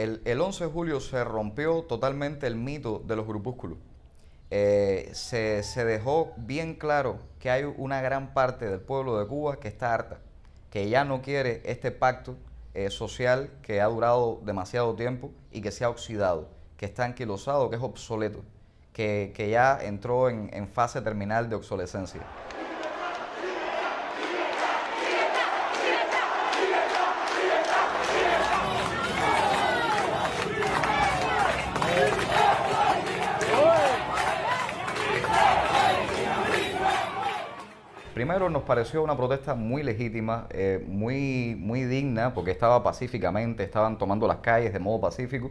El 11 de julio se rompió totalmente el mito de los grupúsculos. Se dejó bien claro que hay una gran parte del pueblo de Cuba que está harta, que ya no quiere este pacto social que ha durado demasiado tiempo y que se ha oxidado, que está anquilosado, que es obsoleto, que ya entró en fase terminal de obsolescencia. Primero nos pareció una protesta muy legítima, muy digna, porque estaba pacíficamente, estaban tomando las calles de modo pacífico.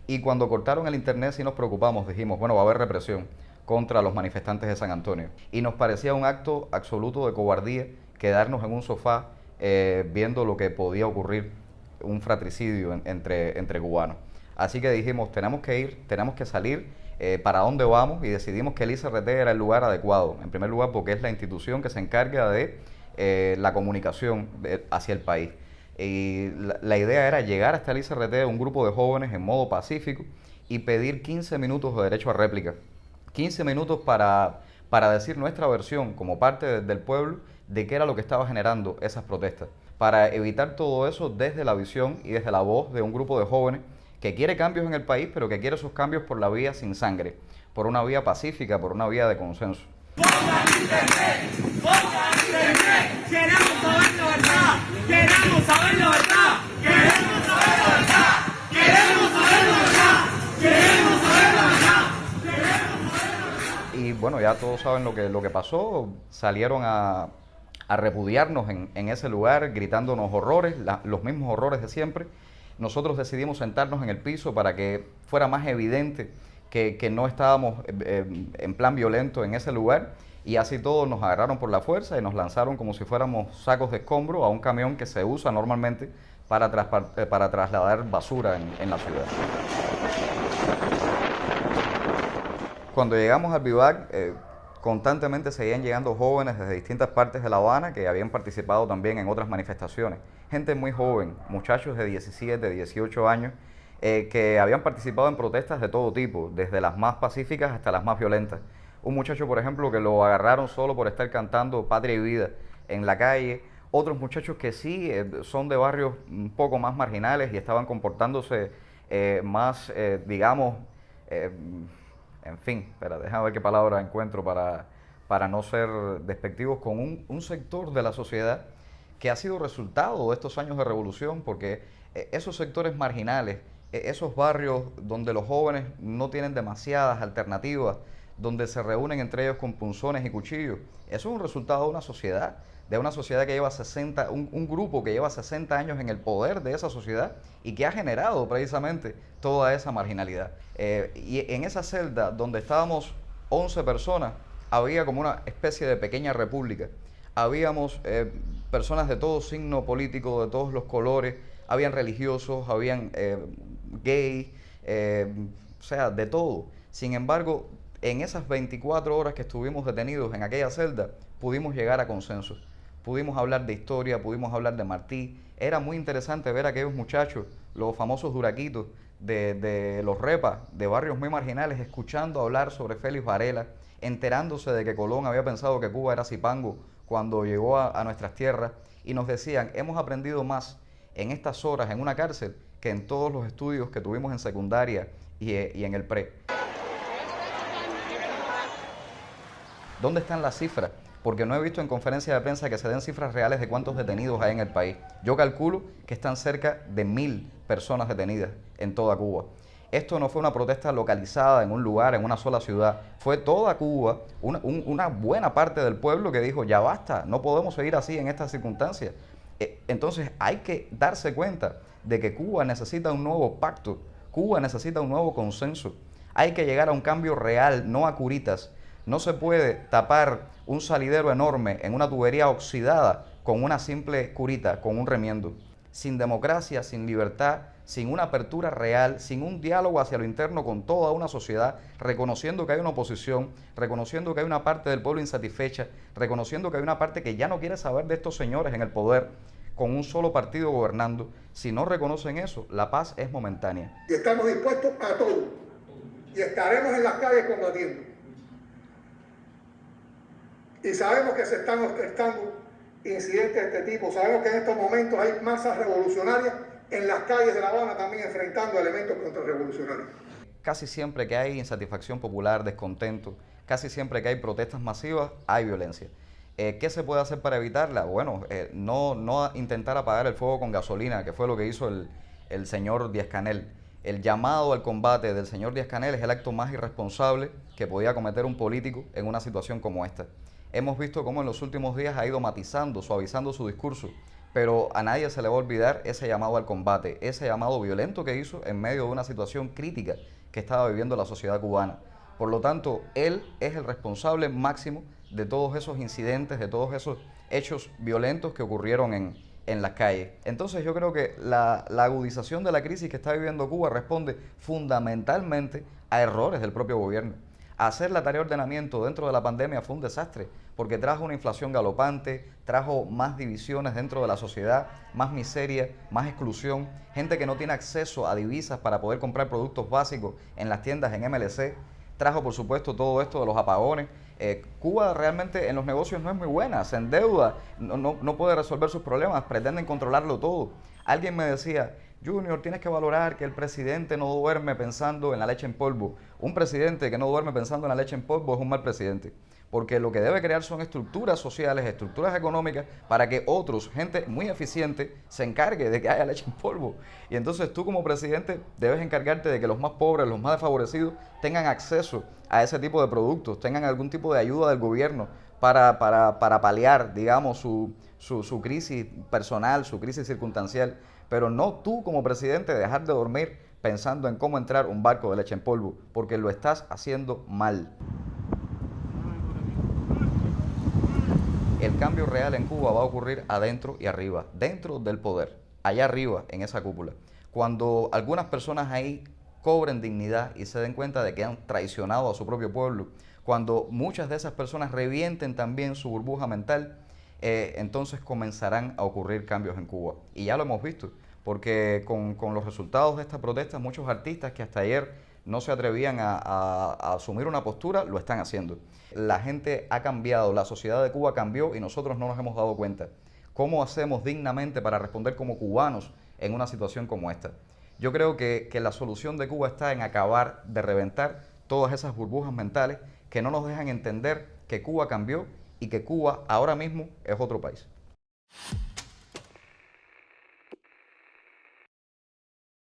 Y cuando cortaron el internet sí nos preocupamos, dijimos, bueno, va a haber represión contra los manifestantes de San Antonio. Y nos parecía un acto absoluto de cobardía quedarnos en un sofá viendo lo que podía ocurrir, un fratricidio entre cubanos. Así que dijimos, tenemos que ir, tenemos que salir, ¿para dónde vamos? Y decidimos que el ICRT era el lugar adecuado, en primer lugar porque es la institución que se encarga de la comunicación hacia el país. Y la idea era llegar hasta el ICRT, un grupo de jóvenes en modo pacífico, y pedir 15 minutos de derecho a réplica. 15 minutos para decir nuestra versión como parte del pueblo de qué era lo que estaba generando esas protestas. Para evitar todo eso desde la visión y desde la voz de un grupo de jóvenes que quiere cambios en el país, pero que quiere esos cambios por la vía sin sangre, por una vía pacífica, por una vía de consenso. Queremos saber la verdad, queremos saber la verdad, queremos saber la verdad, queremos saber la verdad, queremos saber la verdad, queremos saber la verdad. Y bueno, ya todos saben lo que pasó, salieron a repudiarnos en ese lugar, gritándonos horrores, los mismos horrores de siempre. Nosotros decidimos sentarnos en el piso para que fuera más evidente que no estábamos en plan violento en ese lugar, y así todos nos agarraron por la fuerza y nos lanzaron como si fuéramos sacos de escombro a un camión que se usa normalmente para trasladar basura en la ciudad. Cuando llegamos al vivac, constantemente seguían llegando jóvenes desde distintas partes de La Habana que habían participado también en otras manifestaciones. Gente muy joven, muchachos de 17, 18 años, que habían participado en protestas de todo tipo, desde las más pacíficas hasta las más violentas. Un muchacho, por ejemplo, que lo agarraron solo por estar cantando Patria y Vida en la calle. Otros muchachos que sí son de barrios un poco más marginales y estaban comportándose más, digamos, en fin, pero déjame ver qué palabra encuentro para no ser despectivos, con un sector de la sociedad que ha sido resultado de estos años de revolución, porque esos sectores marginales, esos barrios donde los jóvenes no tienen demasiadas alternativas, donde se reúnen entre ellos con punzones y cuchillos, eso es un resultado de una sociedad que lleva 60, un grupo que lleva 60 años en el poder de esa sociedad y que ha generado precisamente toda esa marginalidad. Y en esa celda donde estábamos 11 personas, había como una especie de pequeña república. Habíamos personas de todo signo político, de todos los colores, habían religiosos, habían gay, o sea, de todo. Sin embargo, en esas 24 horas que estuvimos detenidos en aquella celda, pudimos llegar a consensos. Pudimos hablar de historia, pudimos hablar de Martí. Era muy interesante ver a aquellos muchachos, los famosos duraquitos de los repas, de barrios muy marginales, escuchando hablar sobre Félix Varela, enterándose de que Colón había pensado que Cuba era Zipango cuando llegó a nuestras tierras, y nos decían, hemos aprendido más en estas horas en una cárcel que en todos los estudios que tuvimos en secundaria y en el pre. ¿Dónde están las cifras? Porque no he visto en conferencia de prensa que se den cifras reales de cuántos detenidos hay en el país. Yo calculo que están cerca de 1000 personas detenidas en toda Cuba. Esto no fue una protesta localizada en un lugar, en una sola ciudad. Fue toda Cuba, una buena parte del pueblo que dijo, ya basta, no podemos seguir así en estas circunstancias. Entonces hay que darse cuenta de que Cuba necesita un nuevo pacto, Cuba necesita un nuevo consenso. Hay que llegar a un cambio real, no a curitas. No se puede tapar un salidero enorme en una tubería oxidada con una simple curita, con un remiendo. Sin democracia, sin libertad, sin una apertura real, sin un diálogo hacia lo interno con toda una sociedad, reconociendo que hay una oposición, reconociendo que hay una parte del pueblo insatisfecha, reconociendo que hay una parte que ya no quiere saber de estos señores en el poder, con un solo partido gobernando. Si no reconocen eso, la paz es momentánea. Y estamos dispuestos a todo. Y estaremos en las calles combatiendo. Y sabemos que se están orquestando incidentes de este tipo. Sabemos que en estos momentos hay masas revolucionarias en las calles de La Habana también enfrentando elementos contrarrevolucionarios. Casi siempre que hay insatisfacción popular, descontento, casi siempre que hay protestas masivas, hay violencia. ¿Qué se puede hacer para evitarla? Bueno, no intentar apagar el fuego con gasolina, que fue lo que hizo el señor Díaz-Canel. El llamado al combate del señor Díaz-Canel es el acto más irresponsable que podía cometer un político en una situación como esta. Hemos visto cómo en los últimos días ha ido matizando, suavizando su discurso, pero a nadie se le va a olvidar ese llamado al combate, ese llamado violento que hizo en medio de una situación crítica que estaba viviendo la sociedad cubana. Por lo tanto, él es el responsable máximo de todos esos incidentes, de todos esos hechos violentos que ocurrieron en las calles. Entonces yo creo que la agudización de la crisis que está viviendo Cuba responde fundamentalmente a errores del propio gobierno. Hacer la tarea de ordenamiento dentro de la pandemia fue un desastre, porque trajo una inflación galopante, trajo más divisiones dentro de la sociedad, más miseria, más exclusión, gente que no tiene acceso a divisas para poder comprar productos básicos en las tiendas en MLC, trajo por supuesto todo esto de los apagones. Cuba realmente en los negocios no es muy buena, se endeuda, no puede resolver sus problemas, pretenden controlarlo todo. Alguien me decía: Junior, tienes que valorar que el presidente no duerme pensando en la leche en polvo. Un presidente que no duerme pensando en la leche en polvo es un mal presidente, porque lo que debe crear son estructuras sociales, estructuras económicas, para que otros, gente muy eficiente, se encargue de que haya leche en polvo. Y entonces tú como presidente debes encargarte de que los más pobres, los más desfavorecidos, tengan acceso a ese tipo de productos, tengan algún tipo de ayuda del gobierno para paliar, digamos, su crisis personal, su crisis circunstancial. Pero no tú como presidente dejar de dormir pensando en cómo entrar un barco de leche en polvo, porque lo estás haciendo mal. El cambio real en Cuba va a ocurrir adentro y arriba, dentro del poder, allá arriba en esa cúpula. Cuando algunas personas ahí cobren dignidad y se den cuenta de que han traicionado a su propio pueblo, cuando muchas de esas personas revienten también su burbuja mental, entonces comenzarán a ocurrir cambios en Cuba. Y ya lo hemos visto, porque con los resultados de estas protestas, muchos artistas que hasta ayer no se atrevían a asumir una postura, lo están haciendo. La gente ha cambiado, la sociedad de Cuba cambió y nosotros no nos hemos dado cuenta. ¿Cómo hacemos dignamente para responder como cubanos en una situación como esta? Yo creo que la solución de Cuba está en acabar de reventar todas esas burbujas mentales que no nos dejan entender que Cuba cambió y que Cuba ahora mismo es otro país.